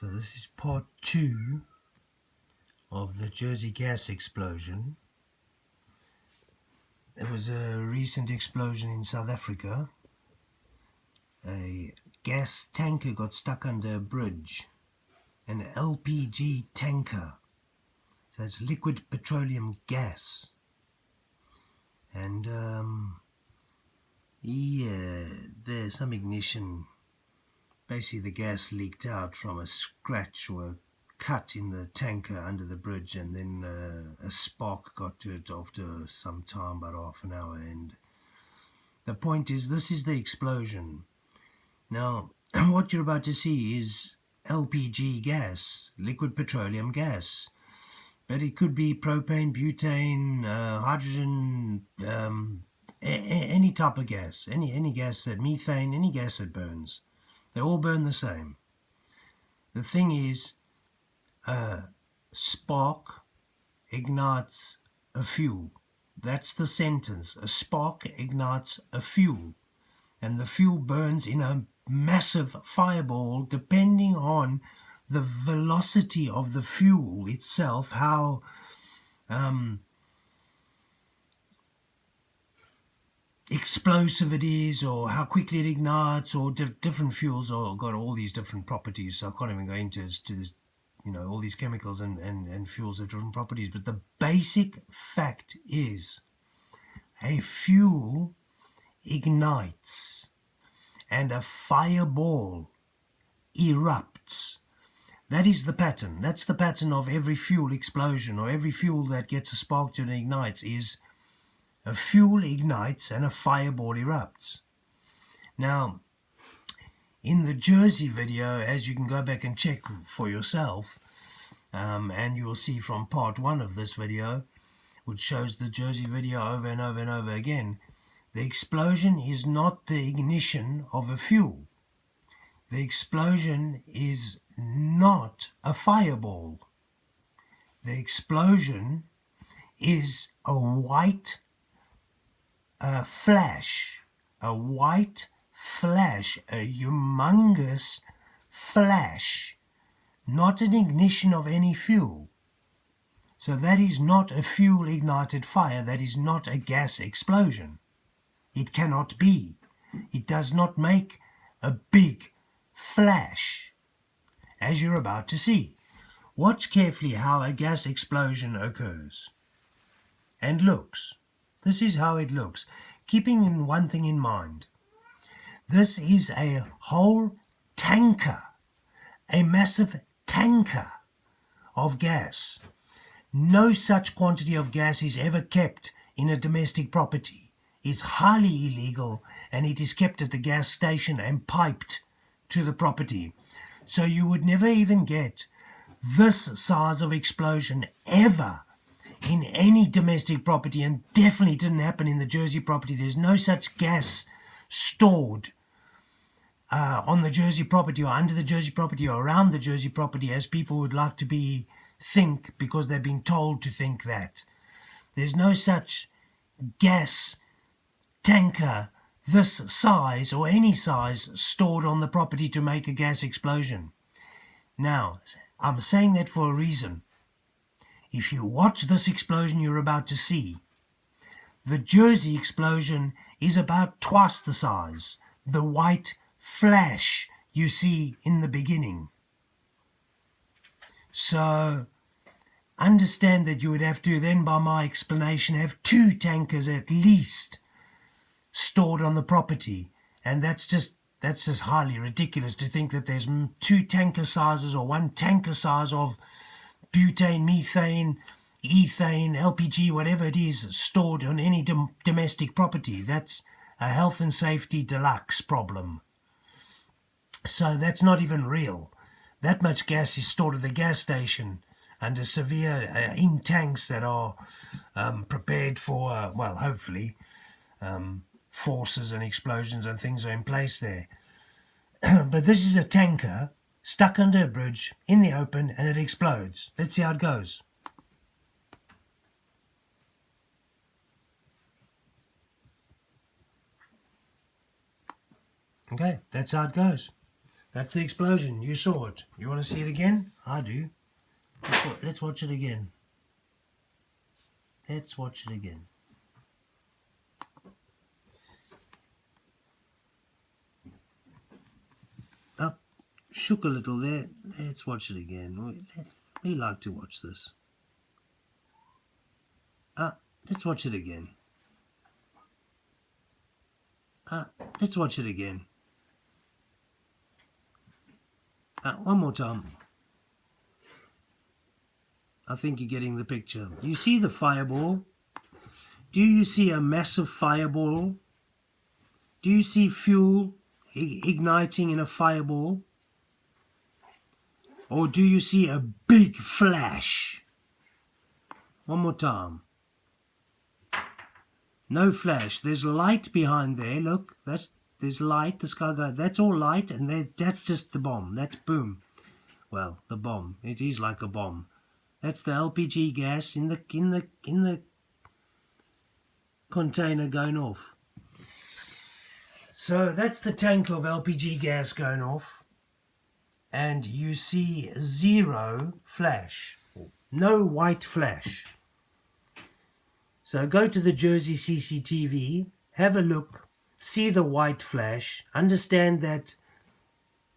So this is part 2 of the Jersey gas explosion. There was a recent explosion in South Africa. A gas tanker got stuck under a bridge. An LPG tanker. So it's liquid petroleum gas. And there's some ignition. Basically the gas leaked out from a scratch or a cut in the tanker under the bridge, and then a spark got to it after some time, about half an hour. And the point is, this is the explosion. Now what you're about to see is LPG gas, liquid petroleum gas, but it could be propane, butane, hydrogen, any type of gas, any gas, that methane, any gas that burns. They all burn the same. The thing is, a spark ignites a fuel. That's the sentence. A spark ignites a fuel, and the fuel burns in a massive fireball, depending on the velocity of the fuel itself, how explosive it is, or how quickly it ignites, or different fuels are got all these different properties. So I can't even go into this, all these chemicals and fuels have different properties. But the basic fact is, a fuel ignites and a fireball erupts. That is the pattern. That's the pattern of every fuel explosion, or every fuel that gets a spark to and ignites, is a fuel ignites and a fireball erupts. Now, in the Jersey video, as you can go back and check for yourself, and you will see from part 1 of this video, which shows the Jersey video over and over and over again, the explosion is not the ignition of a fuel. The explosion is not a fireball. The explosion is a white flash, a humongous flash, not an ignition of any fuel. So that is not a fuel ignited fire. That is not a gas explosion. It cannot be. It does not make a big flash, as you're about to see. Watch carefully how a gas explosion occurs and looks. This is how it looks, keeping one thing in mind. This is a whole tanker, a massive tanker of gas. No such quantity of gas is ever kept in a domestic property. It's highly illegal, and it is kept at the gas station and piped to the property. So you would never even get this size of explosion ever in any domestic property, and definitely didn't happen in the Jersey property. There's no such gas stored on the Jersey property, or under the Jersey property, or around the Jersey property, as people would like to think, because they've been told to think that. There's no such gas tanker this size, or any size, stored on the property to make a gas explosion. Now, I'm saying that for a reason. If you watch this explosion you're about to see, the Jersey explosion is about twice the size, the white flash you see in the beginning. So understand that you would have to then, by my explanation, have 2 tankers at least stored on the property, and that's just highly ridiculous to think that there's 2 tanker sizes, or 1 tanker size of butane, methane, ethane, LPG, whatever it is, stored on any domestic property. That's a health and safety deluxe problem. So that's not even real. That much gas is stored at the gas station under severe in tanks that are prepared for, hopefully, forces and explosions and things are in place there. But this is a tanker stuck under a bridge in the open, and it explodes. Let's see how it goes. Okay, that's how it goes. That's the explosion. You saw it. You want to see it again? I do. Let's watch it again. Let's watch it again. Up, shook a little there. Let's watch it again. We like to watch this. Let's watch it again. Let's watch it again. One more time. I think you're getting the picture. You see the fireball? Do you see a massive fireball? Do you see fuel igniting in a fireball? Or do you see a big flash? One more time. No flash. There's light behind there. Look, there's light. The sky guy. That's all light, and that's just the bomb. That's boom. Well, the bomb. It is like a bomb. That's the LPG gas in the container going off. So that's the tank of LPG gas going off, and you see zero flash, no white flash. So go to the Jersey CCTV, have a look, see the white flash, understand that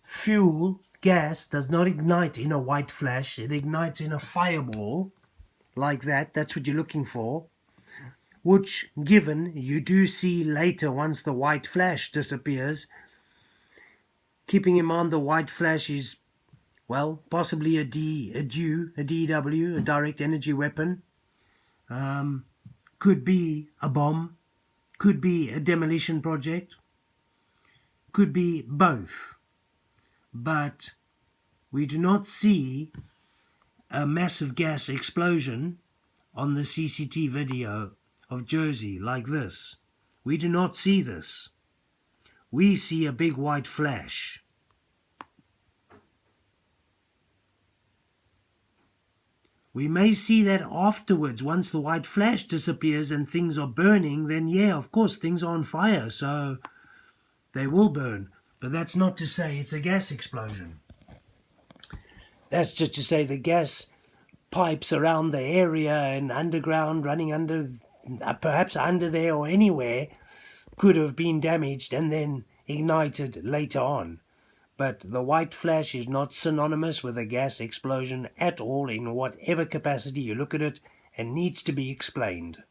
fuel, gas, does not ignite in a white flash, it ignites in a fireball, like that. That's what you're looking for, which, given you do see later once the white flash disappears, keeping in mind the white flash is, well, possibly a DW, a direct energy weapon, could be a bomb, could be a demolition project, could be both. But we do not see a massive gas explosion on the CCTV video of Jersey like this. We do not see this. We see a big white flash. We may see that afterwards, once the white flash disappears and things are burning, then yeah, of course, things are on fire, so they will burn. But that's not to say it's a gas explosion. That's just to say the gas pipes around the area and underground, running under, perhaps under there or anywhere, could have been damaged and then ignited later on. But the white flash is not synonymous with a gas explosion at all, in whatever capacity you look at it, and needs to be explained.